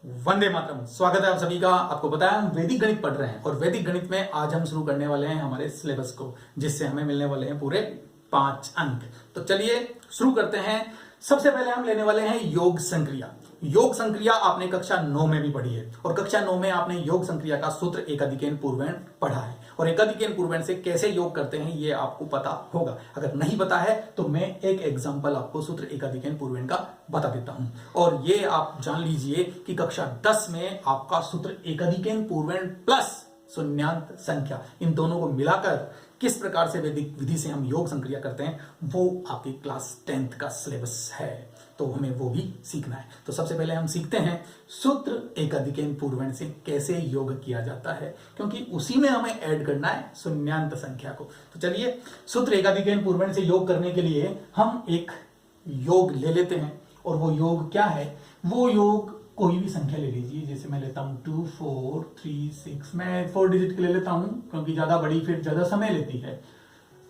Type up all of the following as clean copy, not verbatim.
वंदे मातरम। स्वागत है आप सभी का। आपको पता है हम वैदिक गणित पढ़ रहे हैं और वैदिक गणित में आज हम शुरू करने वाले हैं हमारे सिलेबस को, जिससे हमें मिलने वाले हैं पूरे 5 अंक। तो चलिए शुरू करते हैं। सबसे पहले हम लेने वाले हैं योग संक्रिया। योग संक्रिया आपने कक्षा 9 में भी पढ़ी है और कक्षा 9 में आपने योग संक्रिया का सूत्र एकाधिकेन पूर्वेण पढ़ा है और एकाधिकेन पूर्वेण से कैसे योग करते हैं ये आपको पता होगा। अगर नहीं पता है तो मैं एक एग्जांपल आपको सूत्र एकाधिकेन पूर्वेण का बता देता हूं और ये आप जान लीजिए कि कक्षा 10 में आपका सूत्र एकाधिकेन पूर्वेण प्लस शून्यांत संख्या, इन दोनों को मिलाकर किस प्रकार से वैदिक विधि से हम योग संक्रिया करते हैं वो आपकी क्लास 10th का सिलेबस है, तो हमें वो भी सीखना है। तो सबसे पहले हम सीखते हैं सूत्र एकाधिकेन पूर्वेण से कैसे योग किया जाता है, क्योंकि उसी में हमें ऐड करना है शून्यांत संख्या को। तो चलिए सूत्र एकाधिकेन पूर्वेण से योग करने के लिए हम एक योग ले लेते हैं और वो योग क्या है, वो योग कोई भी संख्या ले लीजिए। जैसे मैं लेता हूं 2 4 3 6, मैं 4 डिजिट के ले लेता हूं क्योंकि ज्यादा बड़ी फिर ज्यादा समय लेती है।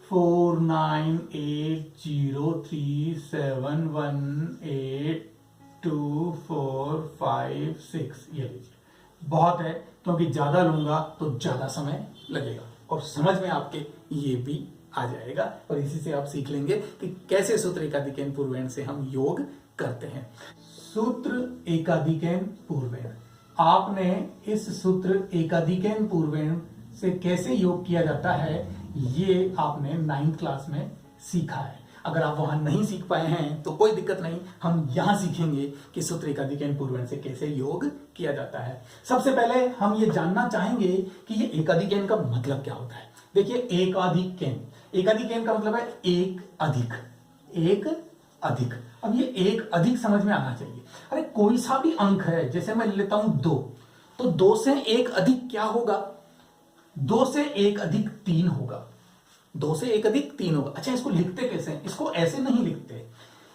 4 9 8 0 3 7 1 8 2 4 5 6, ये लीजिए। बहुत है क्योंकि ज्यादा लूंगा तो ज्यादा समय लगेगा और समझ में आपके ये भी आ जाएगा और इसी से आप सीख लेंगे कि कैसे सूत्र एकाधिकेन पूर्वेण से हम योग करते हैं। सूत्र एकाधिकेन पूर्वेण, आपने इस सूत्र एकाधिकेन पूर्वेण से कैसे योग किया जाता है ये आपने 9th क्लास में सीखा है। अगर आप वहां नहीं सीख पाए हैं तो कोई दिक्कत नहीं, हम यहां सीखेंगे कि सूत्र एकाधिकेन पूर्वेण से कैसे योग किया जाता है। सबसे पहले हम ये जानना चाहेंगे कि ये एकाधिकेन का मतलब क्या होता है। देखिए एकाधिकेन, एकाधिकेन का मतलब है एक अधिक, एक अधिक। अब ये एक अधिक समझ में आना चाहिए। अरे कोई सा भी अंक है, जैसे मैं लेता हूं 2, तो 2 से एक अधिक क्या होगा, 2 से एक अधिक 3 होगा, 2 से एक अधिक 3 होगा। अच्छा इसको लिखते कैसे हैं, इसको ऐसे नहीं लिखते।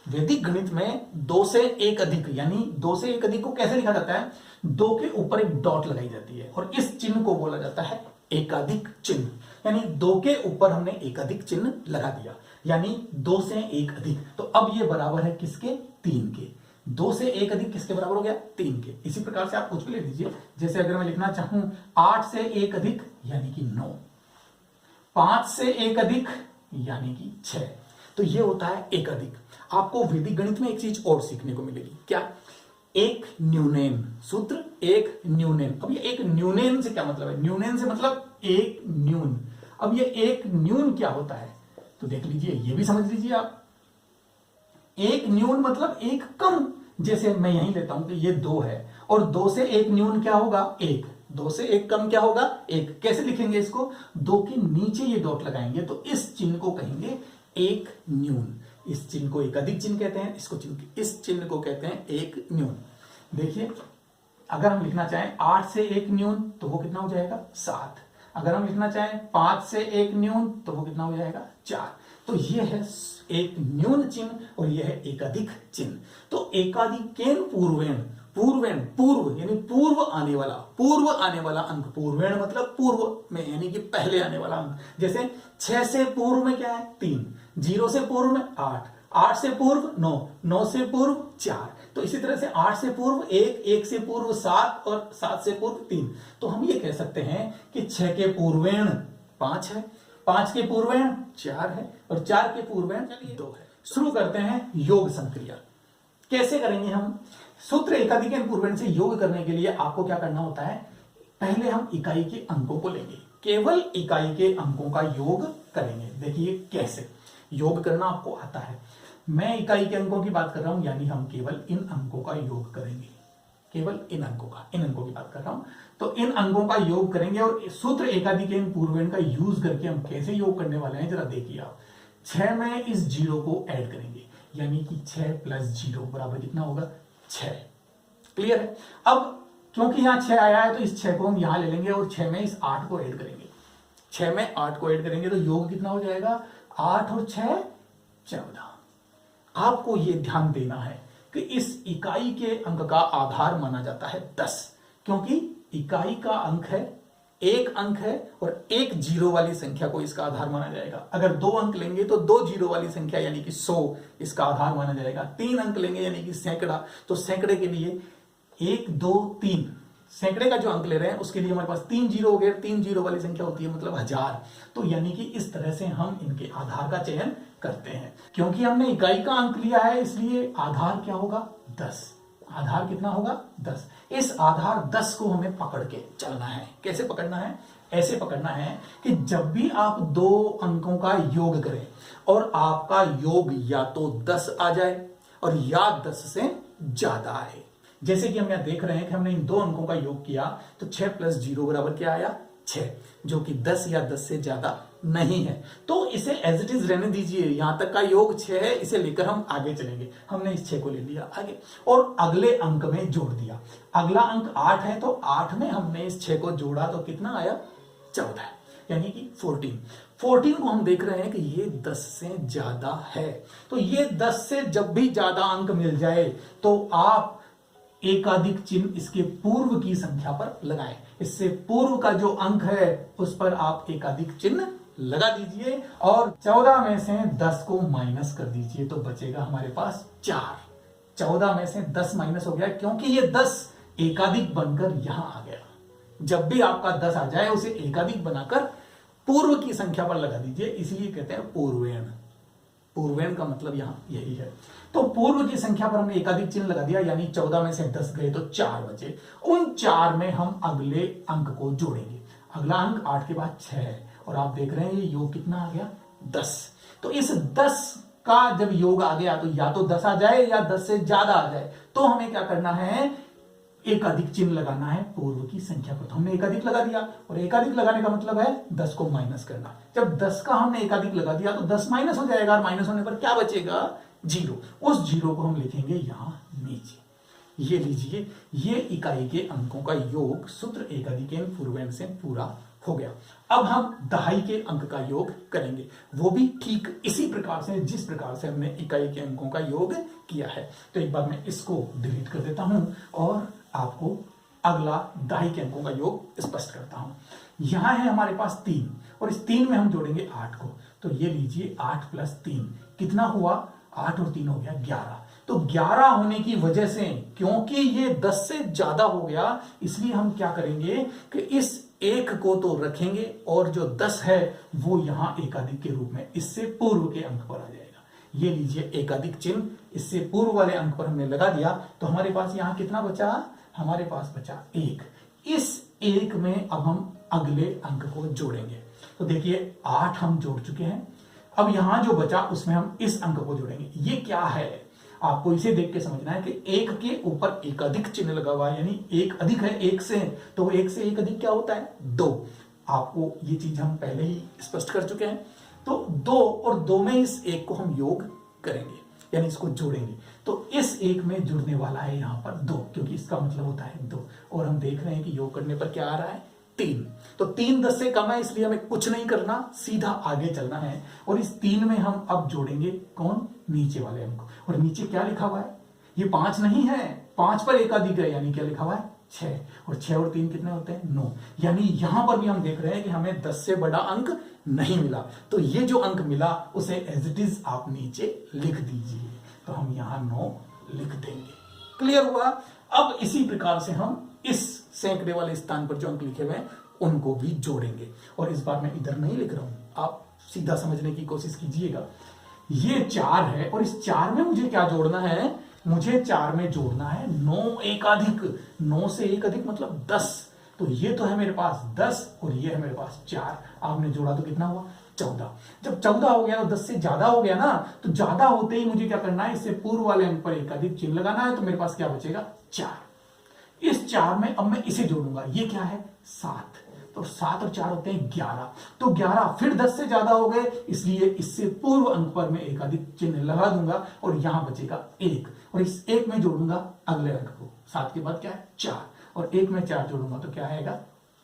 वैदिक गणित में 2 से एक अधिक यानी 2 से एक अधिक को कैसे लिखा जाता है, 2 के ऊपर एक डॉट लगाई जाती है और इस चिन्ह को बोला जाता है एकाधिक चिन्ह। यानी 2 के ऊपर हमने एकाधिक चिन्ह लगा दिया, यानी 2 से एक अधिक। तो अब ये बराबर है किसके, 3 के। 2 से एक अधिक किसके बराबर हो गया, 3 के। इसी प्रकार से आप कुछ भी ले लीजिए। जैसे अगर मैं लिखना चाहूं 8 से एक अधिक यानी कि 9, 5 से एक अधिक यानी कि 6, तो ये होता है एक अधिक। आपको वैदिक गणित में एक चीज और सीखने को मिलेगी, क्या, एक न्यूनेन। सूत्र एक न्यूनेन। अब ये एक न्यूनेन से क्या मतलब है, न्यूनेन से मतलब एक न्यून। अब ये एक न्यून क्या होता है तो देख लीजिए, ये भी समझ लीजिए आप। एक न्यून मतलब एक कम। जैसे मैं यहीं लेता हूं कि ये 2 है और 2 से एक न्यून क्या होगा, 1। 2 से एक कम क्या होगा, 1। कैसे लिखेंगे इसको, 2 के नीचे ये डॉट लगाएंगे तो इस चिन्ह को कहेंगे एक न्यून। इस चिन्ह को एक अधिक चिन्ह कहते हैं, इस चिन्ह को कहते हैं एक न्यून। देखिए अगर हम लिखना चाहें 8 से एक न्यून तो वो कितना हो जाएगा, 7। अगर हम लिखना चाहें 5 से एक न्यून तो वो कितना हो जाएगा, 4। तो ये है एक न्यून चिन्ह और यह है एक अधिक चिन्ह। तो एकाधिकेन पूर्वेण, पूर्वेण पूर्व यानी पूर्व आने वाला अंक, पूर्वेण मतलब पूर्व में यानी कि पहले आने वाला अंक। जैसे 6 से पूर्व में क्या है, 3, 0 से पूर्व में 8, 8 से पूर्व 9, 9 से पूर्व 4। तो इसी तरह से 8 से पूर्व 1, 1 से पूर्व 7 और 7 से पूर्व 3। तो हम ये कह सकते हैं कि 6 के पूर्वेण 5 है, 5 के पूर्वेण 4 है और 4 के पूर्वेण 2 है। शुरू करते हैं योग संक्रिया। कैसे करेंगे हम, सूत्र एकाधिकेन पूर्वेण से योग करने के लिए आपको क्या करना होता है, पहले हम इकाई के अंकों को लेंगे, केवल इकाई के अंकों का योग करेंगे। देखिए कैसे योग करना आपको आता है। मैं इकाई के अंकों की बात कर रहा हूं, यानी हम केवल इन अंकों का योग करेंगे, केवल इन अंकों की बात कर रहा हूं। तो इन अंकों का योग करेंगे और सूत्र एकाधिकेन पूर्वेण का यूज करके हम कैसे योग करने वाले हैं जरा देखिए आप। 6 में इस 0 को ऐड करेंगे, यानी कि 6 + 0 बराबर कितना होगा, 6। क्लियर है। अब क्योंकि यहां 6 आया है तो इस 6 को हम यहां ले लेंगे और 6 में इस 8 को ऐड करेंगे। 6 में 8 को ऐड करेंगे तो योग कितना हो जाएगा, 8 और 6 14। आपको यह ध्यान देना है कि इस इकाई के अंक का आधार माना जाता है 10, क्योंकि इकाई का अंक है, एक अंक है और एक जीरो वाली संख्या को इसका आधार माना जाएगा। अगर 2 अंक लेंगे तो 2 जीरो वाली संख्या यानी कि 100 इसका आधार माना जाएगा। 3 अंक लेंगे यानी कि सैकड़ा, तो सैकड़े के लिए 1 2 3 सैकड़े का जो अंक ले रहे हैं उसके लिए हमारे पास 3 जीरो हो गए। 3 जीरो वाली संख्या होती है मतलब 1000। तो यानी कि इस तरह से हम इनके आधार का चयन करते हैं। क्योंकि हमने इकाई का अंक लिया है इसलिए आधार क्या होगा 10। आधार कितना होगा 10। इस आधार 10 को हमें पकड़ के चलना है। कैसे पकड़ना है? ऐसे पकड़ना है कि जब भी आप दो अंकों का योग करें और आपका योग या तो 10 आ जाए और या 10 से ज्यादा आए। जैसे कि हम यहां देख रहे हैं कि हमने इन दो अंकों का योग किया तो 6 + 0 बराबर क्या आया 6, जो कि 10 या 10 से ज्यादा नहीं है। तो इसे एज इट इज रहने दीजिए। यहां तक का योग 6 है, इसे लेकर हम आगे चलेंगे। हमने इस 6 को ले लिया आगे और अगले अंक में जोड़ दिया। अगला अंक 8 है तो 8 में हमने इस 6 को जोड़ा तो कितना आया 14, यानी कि 14 को हम देख रहे हैं कि ये 10 से ज्यादा है। तो ये 10 से जब भी ज्यादा अंक मिल जाए तो आप एकाधिक चिन्ह इसके पूर्व की संख्या पर लगाएं। इससे पूर्व का जो अंक है उस पर आप एकाधिक चिन्ह लगा दीजिए और 14 में से 10 को माइनस कर दीजिए तो बचेगा हमारे पास 4। 14 में से 10 माइनस हो गया क्योंकि ये 10 एकाधिक बनकर यहां आ गया। जब भी आपका 10 आ जाए उसे एकाधिक बनाकर पूर्व की संख्या पर लगा दीजिए, इसलिए कहते हैं पूर्वेण। पूर्वेण का मतलब यहां यही है। तो पूर्व की संख्या पर हमने एकाधिक चिन्ह लगा दिया, यानी 14 में से 10 गए तो 4 बचे। उन 4 में हम अगले अंक को जोड़ेंगे। अगला अंक 8 के बाद 6 है और आप देख रहे हैं ये योग कितना आ गया 10। तो इस 10 का जब योग आ गया तो या तो 10 आ जाए या 10 से ज्यादा आ जाए। तो हमें क्या करना है? एकाधिक चिन्ह लगाना है पूर्व की संख्या पर। तो हमने एकाधिक लगा दिया और एकाधिक लगाने का मतलब है 10 को माइनस करना। जब 10 का हमने एकाधिक लगा दिया तो 10 माइनस हो जाएगा और माइनस होने पर क्या बचेगा 0। उस 0 को हम लिखेंगे यहां नीचे। ये लीजिए, ये इकाई के अंकों का योग सूत्र एकाधिक पूर्वेण से पूरा हो गया। अब हम दहाई के अंक का योग करेंगे, वो भी ठीक इसी प्रकार से जिस प्रकार से हमने इकाई के अंकों का योग किया है। तो एक बार मैं इसको डिलीट कर देता हूं और आपको अगला दहाई के अंकों का योग स्पष्ट करता हूं। यहां है हमारे पास 3 और इस 3 में हम जोड़ेंगे 8 को। तो ये लीजिए 8 + 3 कितना हुआ 8 और 3 हो गया 11। तो 11 होने की वजह से क्योंकि ये 10 से ज्यादा हो गया इसलिए हम क्या करेंगे कि इस 1 को तो रखेंगे और जो 10 है वो यहां एकाधिक के रूप में इससे पूर्व के अंक पर आ जाएगा। ये लीजिए एकाधिक चिन्ह इससे पूर्व वाले अंक पर हमने लगा दिया तो हमारे पास यहां कितना बचा? हमारे पास बचा 1। इस 1 में अब हम अगले अंक को जोड़ेंगे। तो देखिए 8 हम जोड़ चुके हैं। अब यहां जो बचा उसमें हम इस अंक को जोड़ेंगे। ये क्या है? आपको इसे देख के समझना है कि 1 के ऊपर एकाधिक चिन्ह लगा हुआ है, यानी 1 अधिक है 1 से, तो 1 से 1 अधिक क्या होता है 2। आपको ये चीज हम पहले ही स्पष्ट कर चुके हैं। तो 2 और 2 में इस 1 को हम योग करेंगे, यानी इसको जोड़ेंगे। तो इस 1 में जुड़ने वाला है यहां पर 2, क्योंकि इसका मतलब होता है 2। और हम देख रहे हैं कि योग करने पर क्या आ रहा है 3। तो 3 10 से कम है इसलिए हमें कुछ नहीं करना, सीधा आगे चलना है। और इस 3 में हम अब जोड़ेंगे कौन? नीचे वाले अंक। और नीचे क्या लिखा हुआ है? ये 5 नहीं है, 5 पर एकाधिक है, यानी क्या लिखा हुआ है 6। और 6 और 3 कितने होते हैं 9। यानी यहां पर भी हम देख रहे हैं कि हमें 10 से बड़ा अंक नहीं मिला। तो ये जो अंक मिला उसे एज इट इज आप नीचे लिख दीजिए। तो हम यहां 9 लिख देंगे। क्लियर हुआ? अब इसी प्रकार से हम इस सैकड़े वाले स्थान पर जो अंक लिखे हुए हैं उनको भी जोड़ेंगे। और इस बार मैं इधर नहीं लिख रहा हूं, आप सीधा समझने की कोशिश कीजिएगा। ये 4 है और इस 4 में मुझे क्या जोड़ना है? मुझे 4 में जोड़ना है 9 एकाधिक। 9 से 1 अधिक मतलब 10। तो ये तो है मेरे पास 10 और ये है मेरे पास 4। आपने जोड़ा तो कितना हुआ 14। जब 14 हो गया तो 10 से ज्यादा हो गया ना, तो ज्यादा होते ही मुझे क्या करना है? इससे पूर्व वाले अंक पर एकाधिक चिन्ह लगाना है। तो मेरे पास क्या बचेगा 4। इस 4 में अब मैं इसे जोड़ूंगा। ये क्या है 7। तो 7 और 4 होते हैं 11। तो 11 फिर 10 से ज्यादा हो गए इसलिए इससे पूर्व अंक पर मैं एकाधिक चिन्ह लगा दूंगा और यहां बचेगा 1। और इस 1 में जोड़ूंगा अगले अंक को। 7 के बाद क्या है 4 और 1 में 4 जोड़ूंगा तो क्या आएगा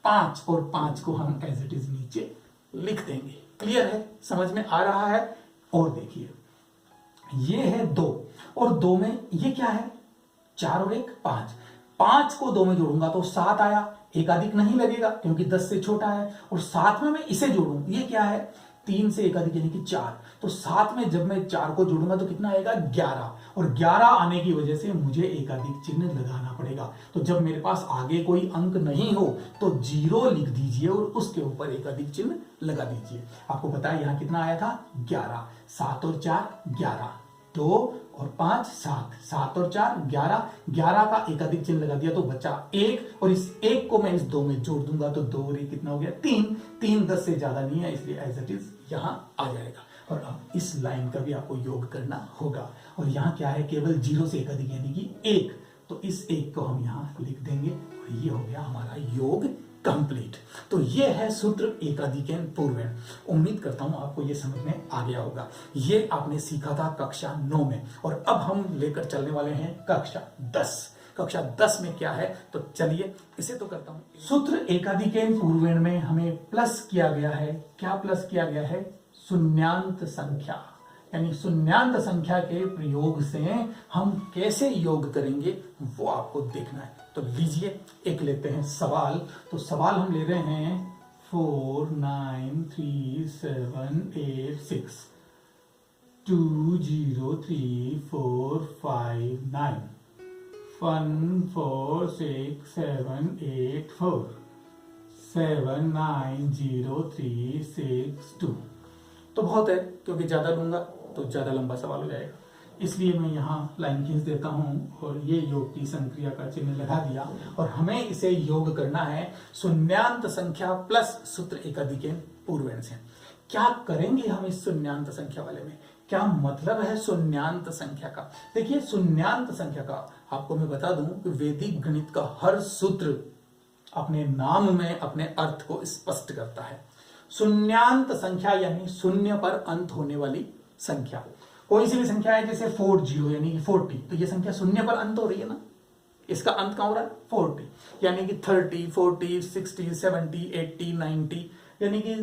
5। और 5 को हम एज इट इज नीचे लिख देंगे। क्लियर है? समझ में आ रहा है? और देखिए ये है 2 और 2 में ये क्या है 4 और 1 5। 5 को 2 में जोड़ूंगा तो 7 आया। एकाधिक नहीं लगेगा क्योंकि 10 से छोटा है। और 7 में मैं इसे जोड़ूं, ये क्या है 3 से एक अधिक यानी कि 4, तो साथ में जब मैं 4 को जोड़ूंगा तो कितना आएगा 11, और 11 आने की वजह से मुझे एक अधिक चिन्ह लगाना पड़ेगा। तो जब मेरे पास आगे कोई अंक नहीं हो तो 0 लिख दीजिए और उसके ऊपर एक अधिक चिन्ह लगा दीजिए। आपको पता है यहां कितना आया था 11, 7 और 4 11, 2 और 5 7, 7 और 4 11, 11 का एक अधिक चिन्ह लगा दिया तो बचा 1, और इस 1 को मैं इस 2 में जोड़ दूंगा तो 2 और 1 कितना हो गया 3, 3 10 से ज्यादा नहीं है, इसलिए एज इट इज यहां आ जाएगा। और अब इस लाइन का भी आपको योग करना होगा, और यहां क्या है केवल 0 से एक अधिक यानी कि 1, तो इस 1 को हम यहां लिख देंगे और ये हो गया हमारा योग कंप्लीट। तो ये है सूत्र एकाधिकैन पूर्वैन। उम्मीद करता हूं आपको ये समझ में आ गया होगा। ये आपने सीखा था कक्षा 9 में, और अब हम लेकर चलने वाले हैं कक्षा 10। कक्षा 10 में क्या है, तो चलिए इसे तो करता हूं। सूत्र एकाधिकैन पूर्वैन में हमें प्लस किया गया है, क्या प्लस किया गया है, शून्यांत संख्या, यानी शून्यांत संख्या के प्रयोग से हम कैसे योग करेंगे वो आपको देखना है। तो लीजिए एक लेते हैं सवाल। तो सवाल हम ले रहे हैं 4 9 3 7 8 6 2 0 3 4 5 9 1 4 6 7 8 4 7 9 0 3 6 2। तो बहुत है, क्योंकि ज्यादा लूंगा तो ज्यादा लंबा सवाल हो जाएगा, इसलिए मैं यहाँ लाइन खींच देता हूँ और ये योग की संक्रिया का चिन्ह लगा दिया। और हमें इसे योग करना है शून्यांत संख्या प्लस सूत्र एकाधिकैन पूर्वैन से। क्या करेंगे हम इस शून्यांत संख्या वाले में, क्या मतलब है शून्यांत संख्या का। देखिए शून्यांत संख्या का आपको मैं बता दूं कि वैदिक गणित का हर सूत्र अपने नाम में अपने अर्थ को स्पष्ट करता है। शून्यांत संख्या यानी शून्य पर अंत होने वाली संख्या। कोई सी भी संख्या है जैसे 40 यानी कि 40, तो ये संख्या शून्य पर अंत हो रही है ना, इसका अंत कहां हो रहा है 40, यानी कि 30 40 60 70 80 90, यानी कि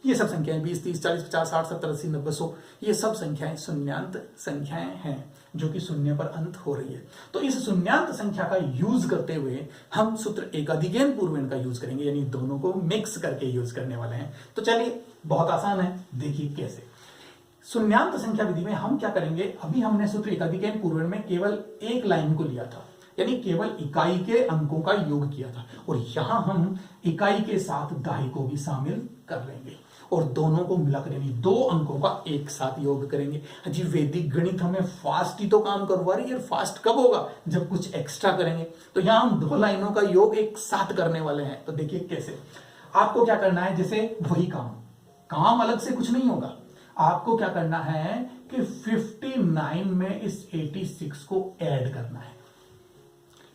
ये सब संख्याएं 20 30 40 50 60 70 80 90 100, ये सब संख्याएं शून्यांत संख्याएं हैं जो कि शून्य पर अंत हो रही है। तो इस शून्यांत संख्या का यूज करते हुए हम सूत्र एकाधिकैन पूर्वैन का यूज करेंगे, यानी दोनों को मिक्स करके यूज करने वाले हैं। तो चलिए बहुत आसान है, देखिए कैसे। शून्यांत संख्या विधि में हम क्या करेंगे, अभी हमने सूत्र एकाधिकैन पूर्वैन में केवल एक लाइन को लिया था, यानी केवल इकाई के अंकों का योग किया था, और यहां हम इकाई के साथ दाई को भी शामिल कर लेंगे और दोनों को मिलाकर यानी 2 अंकों का एक साथ योग करेंगे। जी वैदिक गणित हमें फास्ट ही तो काम करवा रही है, फास्ट कब होगा जब कुछ एक्स्ट्रा करेंगे। तो यहां हम 2 लाइनों का योग एक साथ करने वाले हैं। तो देखिए कैसे, आपको क्या करना है, जैसे वही काम अलग से कुछ नहीं होगा। आपको क्या करना है कि 59 में इस 86 को ऐड करना है,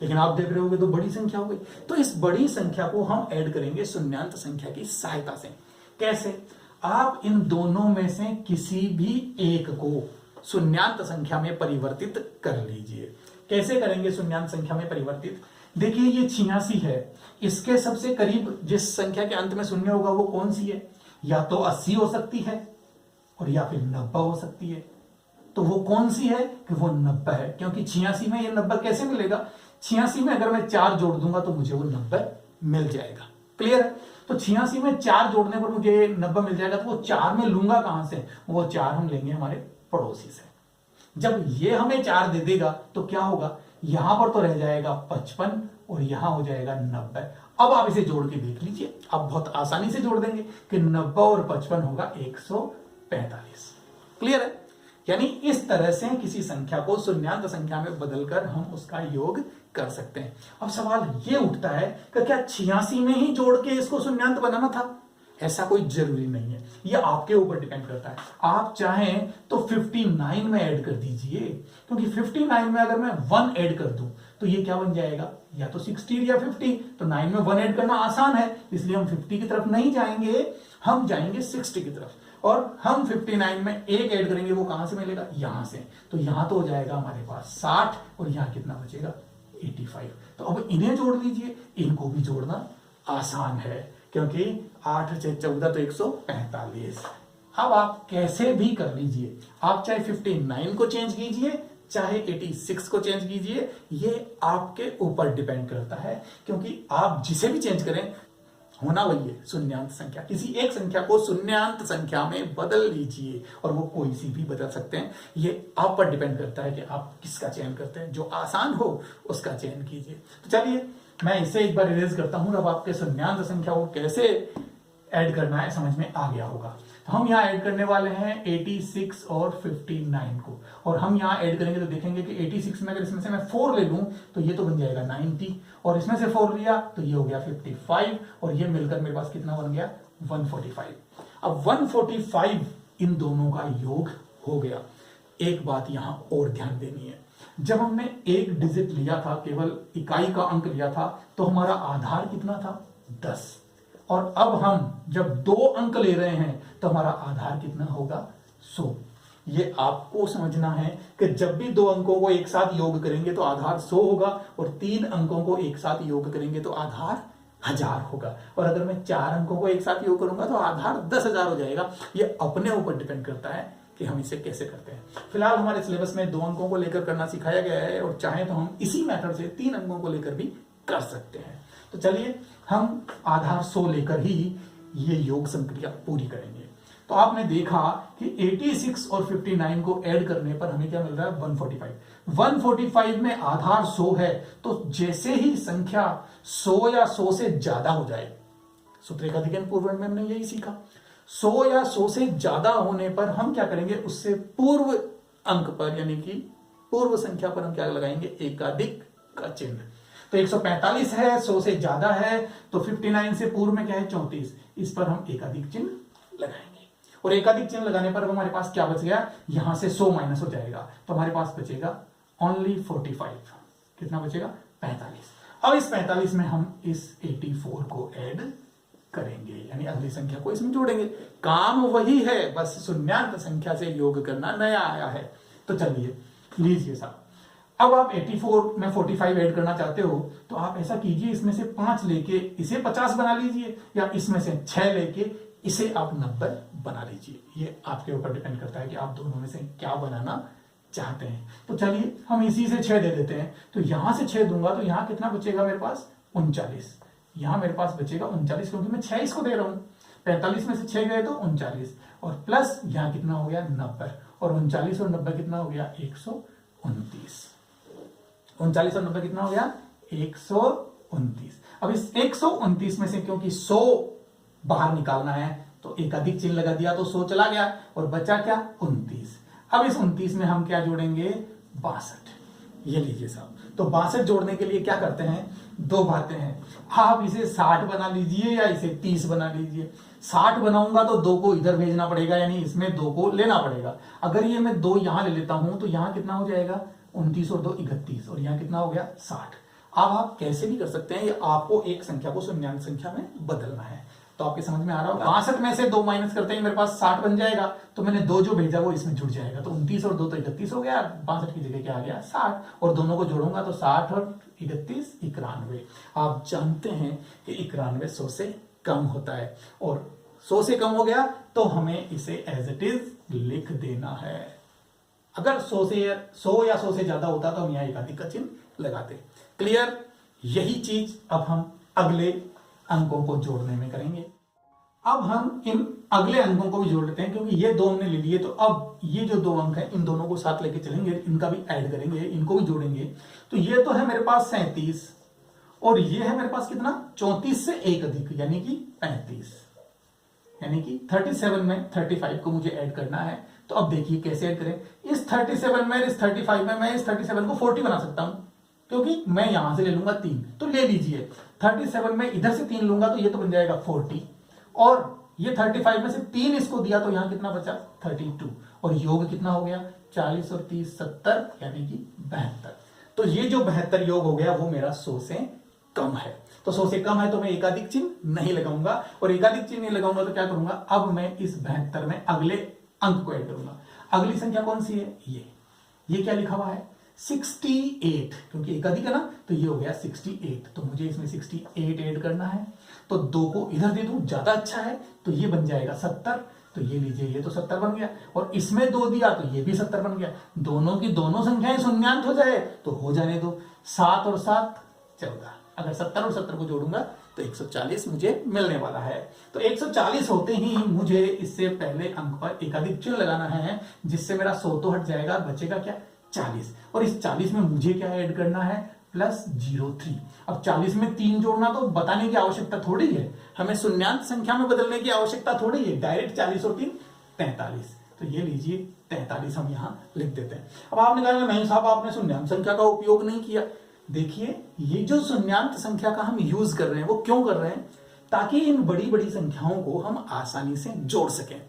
लेकिन आप देख रहे होगे तो बड़ी संख्या हो गई, तो इस बड़ी संख्या को हम ऐड करेंगे शून्यांत संख्या की सहायता से। कैसे, आप इन दोनों में से किसी भी एक को शून्यांत संख्या में परिवर्तित कर लीजिए। कैसे करेंगे शून्यांत संख्या में परिवर्तित, देखिए ये 86 है, इसके सबसे करीब जिस संख्या के अंत में शून्य होगा वो कौन सी है, या तो 80 हो सकती है और या फिर 90 हो सकती है। तो वो कौन सी है कि वो 90 है, क्योंकि 86 में ये 90 कैसे मिलेगा, 86 में अगर मैं 4 जोड़ दूंगा तो मुझे वो 90 मिल जाएगा। क्लियर है, तो 86 में 4 जोड़ने पर मुझे 90 मिल जाएगा, तो वो 4 में लूंगा कहां से, वो 4 हम लेंगे हमारे पड़ोसी से। जब ये हमें 4 दे देगा तो क्या होगा, यहां पर तो रह जाएगा 55 और यहां हो जाएगा 90। अब आप इसे जोड़ के देख लीजिए, आप बहुत आसानी से जोड़ देंगे कि 90 और 55 होगा 145। क्लियर है, यानी इस तरह से किसी संख्या को शून्यांत संख्या में बदलकर हम उसका योग कर सकते हैं। अब सवाल ये उठता है कि क्या 86 में ही जोड़ के इसको शून्यांत बनाना था, ऐसा कोई जरूरी नहीं है, ये आपके ऊपर डिपेंड करता है। आप चाहें तो 59 में ऐड कर दीजिए, क्योंकि 59 में अगर मैं 1 ऐड कर दूं तो ये क्या बन जाएगा, या तो 60 या 50। तो 9 में 1 ऐड करना आसान है, इसलिए हम 50 की तरफ नहीं जाएंगे, हम जाएंगे 60 की तरफ। और हम 59 में 1 ऐड करेंगे, वो कहां से मिलेगा, यहां से। तो यहां तो हो जाएगा हमारे पास 60 और यहां कितना बचेगा 85। तो अब इन्हें जोड़ लीजिए, इनको भी जोड़ना आसान है, क्योंकि 8 से 14 तो 145। अब आप कैसे भी कर लीजिए, आप चाहे 59 को चेंज कीजिए चाहे 86 को चेंज कीजिए, ये आपके ऊपर डिपेंड करता है, क्योंकि आप जिसे भी चेंज करें होना वही है शून्यांत संख्या। किसी एक संख्या को शून्यांत संख्या में बदल लीजिए, और वो कोई सी भी बदल सकते हैं। ये आप पर डिपेंड करता है कि आप किसका चयन करते हैं। जो आसान हो उसका चयन कीजिए। तो चलिए मैं इसे एक बार इरेज करता हूं। अब आपके शून्यांत संख्या को कैसे ऐड करना है समझ में आ गया होगा। तो हम यहाँ ऐड करने वाले हैं 86 और 59 को, और हम यहाँ ऐड करेंगे तो देखेंगे कि 86 में अगर इसमें से मैं 4 ले लूं तो ये तो बन जाएगा 90, और इसमें से 4 लिया तो ये हो गया 55, और ये मिलकर मेरे पास कितना बन गया 145। अब 145 इन दोनों का योग हो गया। एक बात यहां और ध्यान देनी है, जब हमने एक डिजिट लिया था, केवल इकाई का अंक लिया था, तो हमारा आधार कितना था 10, और अब हम जब 2 अंक ले रहे हैं तो हमारा आधार कितना होगा 100। ये आपको समझना है कि जब भी 2 अंकों को एक साथ योग करेंगे तो आधार 100 होगा, और 3 अंकों को एक साथ योग करेंगे तो आधार 1000 होगा, और अगर मैं 4 अंकों को एक साथ योग करूंगा तो आधार 10,000 हो जाएगा। ये अपने ऊपर डिपेंड करता है कि हम इसे कैसे करते हैं। फिलहाल हमारे सिलेबस में 2 अंकों को लेकर करना सिखाया गया है, और चाहे तो हम इसी मेथड से 3 अंकों को लेकर भी कर सकते हैं। तो चलिए हम आधार 100 लेकर ही ये योग संक्रिया पूरी करेंगे। तो आपने देखा कि 86 और 59 को ऐड करने पर हमें क्या मिल रहा है 145। 145 में आधार 100 है, तो जैसे ही संख्या 100 या 100 से ज्यादा हो जाए, सूत्रएकाधिकरण पूर्ववर्ग में हमने यही सीखा, 100 या 100 से ज्यादा होने पर हम क्या करेंगे, उससे पूर्व अंक पर यानी कि पूर्व संख्या पर हम क्या लगाएंगे, एकाधिक का चिन्ह। तो 145 है, 100 से ज्यादा है, तो 59 से पूर्व में क्या है 34, इस पर हम एकाधिक चिन्ह लगाएंगे। और एकाधिक चिन्ह लगाने पर हमारे पास क्या बच गया, यहां से 100 माइनस हो जाएगा, तो हमारे पास बचेगा ओनली 45। कितना बचेगा 45। अब इस 45 में हम इस 84 को ऐड करेंगे, यानी अगली संख्या को इसमें जोड़ेंगे। काम वही है, बस शून्यांत संख्या से योग करना नया आया है। तो चलिए लीजिए साहब, अब आप 84 में 45 ऐड करना चाहते हो तो आप ऐसा कीजिए, इसमें से 5 लेके इसे 50 बना लीजिए, या इसमें से 6 लेके इसे आप 90 बना लीजिए। ये आपके ऊपर डिपेंड करता है कि आप दोनों में से क्या बनाना चाहते हैं। तो चलिए हम इसी से 6 दे देते हैं। तो यहां से 6 दूंगा तो यहां कितना बचेगा मेरे पास 39। यहां मेरे पास बचेगा 39, क्योंकि मैं 6 इसको दे रहा हूं। 45 में से 6 गए तो 39, और प्लस यहां कितना हो गया 90, और 39 और 90 कितना हो गया 129। 39 और 90 कितना हो गया 129। अब इस 129 में से क्योंकि 100 बाहर निकालना है तो एक अधिक चिन्ह लगा दिया तो 100 चला गया, और बचा क्या 29। अब इस 29 में हम क्या जोड़ेंगे 62। ये लीजिए साहब, तो 62 जोड़ने के लिए क्या करते हैं, 2 बातें हैं। आप इसे 60 बना लीजिए या इसे 30 बना लीजिए। 60 बनाऊंगा तो 2 को इधर भेजना पड़ेगा, यानी इसमें 2 को लेना पड़ेगा। अगर ये मैं 2 यहां ले लेता हूं तो यहां कितना हो जाएगा 29 और 2 31, और यहां कितना हो गया 60। अब आप कैसे भी कर सकते हैं, ये आपको एक संख्या को शून्यांक संख्या में बदलना है। तो आपके समझ में आ रहा होगा। 62 में से 2 माइनस करते ही मेरे पास 60 बन जाएगा, तो मैंने 2 जो भेजा वो इसमें जुड़ जाएगा, तो 29 और 2 तो 31 हो गया, 62 की जगह क्या आ गया 60, और दोनों को जोड़ूंगा तो 60 और 31 91। आप जानते हैं कि 91 100 से कम होता है, और 100 से कम हो गया तो हमें इसे एज इट इज लिख देना है। अगर 100 या 100 से ज्यादा होता तो हम यहाँ एकाधिक का चिन्ह लगाते। क्लियर। यही चीज अब हम अगले अंकों को जोड़ने में करेंगे। अब हम इन अगले अंकों को भी जोड़ लेते हैं, क्योंकि ये 2 हमने ले लिए, तो अब ये जो 2 अंक हैं इन दोनों को साथ लेके चलेंगे, इनका भी ऐड करेंगे, इनको भी जोड़ेंगे। तो ये तो है मेरे पास 37, और ये है मेरे पास कितना 34 से एक अधिक यानी कि 35, यानी कि 37 में 35 को मुझे ऐड करना है। तो अब देखिए कैसे ऐड करें। इस 37 में इस 35 में मैं इस 37 को 40 बना सकता हूं, क्योंकि मैं यहां से ले लूंगा 3, तो ले लीजिए 37 में इधर से 3 लूंगा तो ये तो बन जाएगा 40, और ये 35 में से 3 इसको दिया तो यहां कितना बचा 32, और योग कितना हो गया 40 और 30 70, यानी कि 72। तो ये जो 72 योग हो गया वो मेरा 100 से कम है। तो 100 से कम है तो मैं एकाधिक चिन्ह नहीं लगाऊंगा, और एकाधिक चिन्ह नहीं लगाऊंगा तो क्या करूंगा, अब मैं इस 72 में अगले अंक को ऐड करूंगा। अगली संख्या कौन सी है, ये क्या लिखा हुआ है 68, क्योंकि एकाधिक है ना, तो ये हो गया 68। तो मुझे इसमें 68 ऐड करना है, तो 2 को इधर दे दूं ज्यादा अच्छा है, तो ये बन जाएगा 70। तो ये लीजिए, ये तो 70 बन गया, और इसमें 2 दिया तो ये भी 70 बन गया। दोनों की दोनों संख्याएं शून्यांत हो जाए तो हो जाने दो, 7 और 7 14, अगर 70 और 70 को जोड़ूंगा तो 140 मुझे मिलने वाला है। तो 140 होते ही मुझे इससे पहले अंक पर एकाधिक चिन्ह लगाना है, जिससे मेरा 100 तो हट जाएगा, बचेगा क्या 40। और इस 40 में मुझे क्या ऐड करना है +03। अब 40 में 3 जोड़ना तो बताने की आवश्यकता थोड़ी है, हमें शून्यांत संख्या में बदलने की आवश्यकता थोड़ी है, डायरेक्ट 40 और 3 43। तो ये लीजिए 43 हम यहां लिख देते हैं। अब आपने कहा नहीं साहब आपने शून्यांत संख्या का उपयोग नहीं किया। देखिए ये जो शून्यांत संख्या का हम यूज कर रहे हैं वो क्यों कर रहे हैं, ताकि इन बड़ी बड़ी संख्याओं को हम आसानी से जोड़ सकें,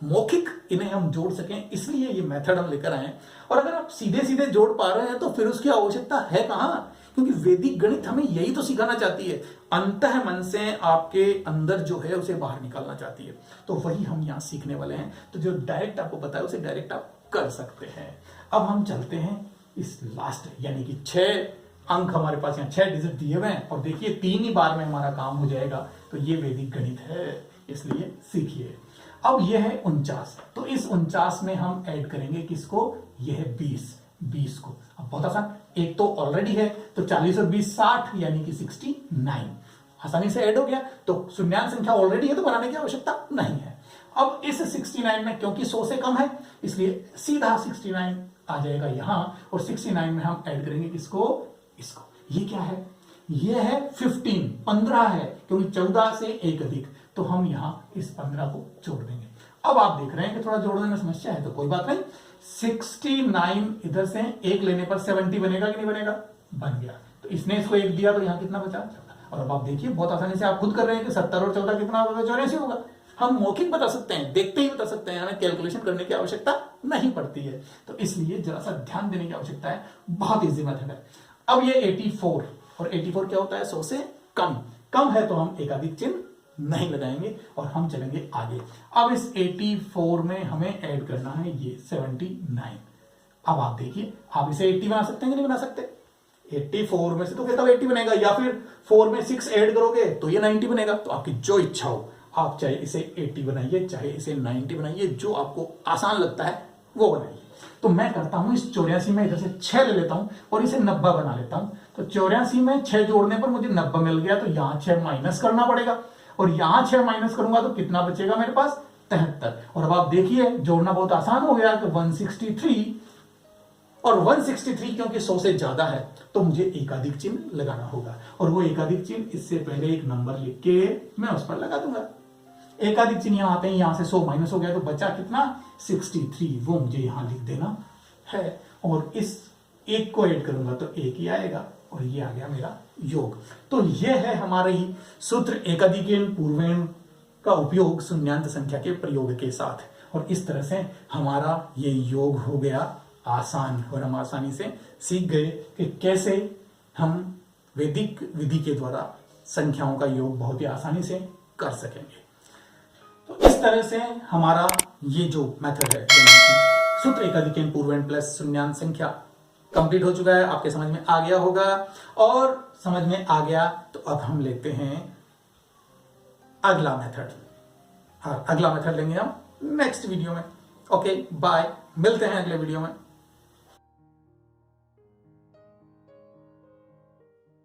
मौखिक इन्हें हम जोड़ सकें, इसलिए ये मेथड हम लेकर आए। और अगर आप सीधे सीधे जोड़ पा रहे हैं तो फिर उसकी आवश्यकता है कहां, क्योंकि वैदिक गणित हमें यही तो सिखाना चाहती है, अंतः मन से आपके अंदर जो है उसे बाहर निकालना चाहती है। तो वही हम यहां सीखने वाले हैं। तो जो डायरेक्ट आपको पता है उसे डायरेक्ट आप कर सकते हैं। अब हम चलते हैं इस लास्ट, यानी कि 6 अंक हमारे पास यहाँ 6 डिजिट दिए हुए हैं, और देखिए 3 ही बार में हमारा काम हो जाएगा। तो ये वैदिक गणित है, इसलिए सीखिए। अब यह है 49, तो इस 49 में हम ऐड करेंगे किसको, यह है 20 को। अब बहुत आसान, एक तो ऑलरेडी है, तो 40 और 20 60, यानी कि 69 आसानी से ऐड हो गया। तो शून्यांत संख्या ऑलरेडी है तो बनाने की आवश्यकता नहीं है। अब इस 69 में क्योंकि 100 से कम है इसलिए सीधा 69 आ जाएगा यहां, और 69 में हम ऐड करेंगे किसको, इसको। ये क्या है, ये है 15 है, क्योंकि 14 से एक अधिक, तो हम यहां इस 15 को जोड़ देंगे। अब आप देख रहे हैं कि थोड़ा जोड़ने में समस्या है, तो कोई बात नहीं, 69 इधर से एक लेने पर 70 बनेगा कि नहीं बनेगा, बन गया। तो इसने इसको एक दिया तो यहां कितना बचा, 14। और अब आप देखिए बहुत आसानी से आप खुद कर रहे हैं कि 70 और 14 कितना होगा, 84 होगा। हम मौखिक बता सकते हैं, देखते ही बता सकते हैं, हमें कैलकुलेशन करने की आवश्यकता नहीं पड़ती है। तो इसलिए जरा सा ध्यान देने की आवश्यकता है, बहुत ईजी मेथड है। अब ये 84, और 84 क्या होता है, 100 से कम है, तो हम एकाधिक चिन्ह नहीं लगाएंगे और हम चलेंगे आगे। अब इस 84 में हमें ऐड करना है ये 79। अब आप देखिए, आप इसे 80 बना सकते हैं कि नहीं बना सकते, 84 में से तो कहता हूं 80 बनेगा, या फिर 4 में 6 ऐड करोगे तो ये 90 बनेगा। तो आपकी जो इच्छा हो, आप चाहे इसे 80 बनाइए, चाहे इसे 90 बनाइए, जो आपको आसान लगता है वो बनाइए। तो मैं करता हूं इस 84 में इधर से 6 ले लेता हूं और इसे 90 बना लेता हूं। तो 84 में 6 जोड़ने पर मुझे 90 मिल गया, तो यहां 6 माइनस करना पड़ेगा, और यहां 6 माइनस करूंगा तो कितना बचेगा मेरे पास, 73। और अब आप देखिए जोड़ना बहुत आसान हो गया, तो 163, और 163 क्योंकि 100 से ज्यादा है तो मुझे एकाधिक चिन्ह लगाना होगा, और वो एकाधिक चिन्ह इससे पहले एक नंबर लिख के मैं उस पर लगा दूंगा। एकाधिक चिन्ह यहां आते हैं, यहां से 100 माइनस हो गया तो बचा कितना, 63, वो मुझे यहां लिख देना है। और इस एक को ऐड करूंगा तो एक ही आएगा, और ये आ गया मेरा योग। तो ये है हमारी सूत्र एकाधिकेन पूर्वेण का उपयोग शून्यांत संख्या के प्रयोग के साथ, और इस तरह से हमारा ये योग हो गया आसान, और हम आसानी से सीख गए कि कैसे हम वैदिक विधि के द्वारा संख्याओं का योग बहुत ही आसानी से कर सकेंगे। तो इस तरह से हमारा ये जो मेथड है, सूत्र एकाधिकेन पूर्वेण प्लस शून्यांत संख्या कंप्लीट हो चुका है, आपके समझ में आ गया होगा। और समझ में आ गया तो अब हम लेते हैं अगला मेथड। हाँ, अगला मेथड लेंगे हम नेक्स्ट वीडियो में। ओके बाय, मिलते हैं अगले वीडियो में।